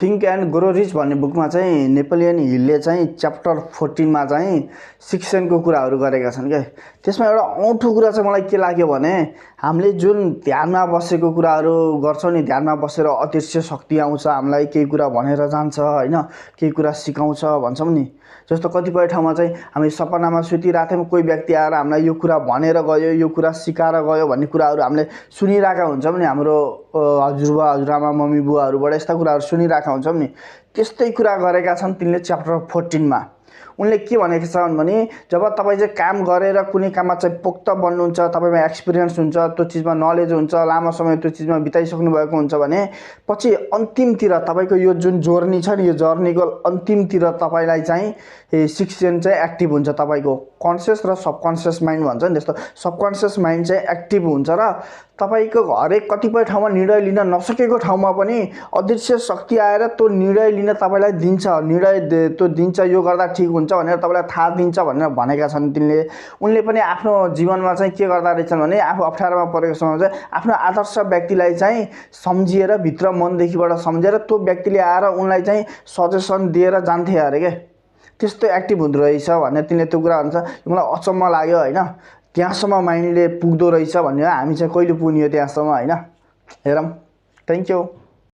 Think and grow rich भन्ने बुकमा चाहिँ नेपोलियन हिलले चाहिँ च्याप्टर 14 मा चाहिँ शिक्षणको कुराहरू गरेका छन् क्या। त्यसमा एउटा औँठो कुरा चाहिँ मलाई के लाग्यो भने हामीले जुन ध्यानमा बसेको कुराहरू गर्छौँ नि, ध्यानमा बसेर अदृश्य शक्ति आउँछ, हामीलाई केही कुरा भनेर जान्छ होइन, केही कुरा सिकाउँछ भन्छौँ नि। जस्तो कतिपय ठाउँमा चाहिँ हामी सपनामा सुतिरहेको थियौँ, कोही व्यक्ति आएर हामीलाई यो कुरा भनेर गयो, यो कुरा सिकाएर गयो भन्ने कुराहरू हामीले सुनिरहेका हुन्छौँ नि। हाम्रो हजुरबा हजुरआमा मम्मी बुवाहरूबाट यस्ता कुराहरू सुनिरहेका हुन्छौँ नि। त्यस्तै कुरा गरेका छन् तिनले च्याप्टर 14 मा। उनले के भनेका छन् भने जब तपाईँ चाहिँ काम गरेर कुनै काममा चाहिँ पोख्त बन्नुहुन्छ, तपाईँमा एक्सपिरियन्स हुन्छ, त्यो चिजमा नलेज हुन्छ, लामो समय त्यो चिजमा बिताइसक्नु भएको हुन्छ भने पछि अन्तिमतिर तपाईँको यो जुन जर्नी छ नि, यो जर्नीको अन्तिमतिर तपाईँलाई चाहिँ शिक्षण चाहिँ एक्टिभ हुन्छ। तपाईँको कन्सियस र सबकन्सियस माइन्ड भन्छ नि, त्यस्तो सबकन्सियस माइन्ड चाहिँ एक्टिभ हुन्छ र तपाईँको हरेक कतिपय ठाउँमा निर्णय लिन नसकेको ठाउँमा पनि अदृश्य शक्ति आएर त्यो निर्णय लिन तपाईँलाई दिन्छ, निर्णय त्यो दिन्छ, यो गर्दा ठिक हुन्छ भनेर तपाईँलाई थाहा दिन्छ भनेर भनेका छन् तिनले। उनले पनि आफ्नो जीवनमा चाहिँ के गर्दा रहेछन् भने आफू अप्ठ्यारोमा परेको समयमा चाहिँ आफ्नो आदर्श व्यक्तिलाई चाहिँ सम्झिएर, भित्र मनदेखिबाट सम्झेर त्यो व्यक्तिले आएर उनलाई चाहिँ सजेसन दिएर जान्थे अरे क्या। त्यस्तो एक्टिभ हुँदो रहेछ भनेर तिनले त्यो कुरा भन्छ। मलाई अचम्म लाग्यो होइन, त्यहाँसम्म माइन्डले पुग्दो रहेछ भनेर हामी चाहिँ कहिले पुग्ने हो त्यहाँसम्म होइन। हेरौँ। Thank you.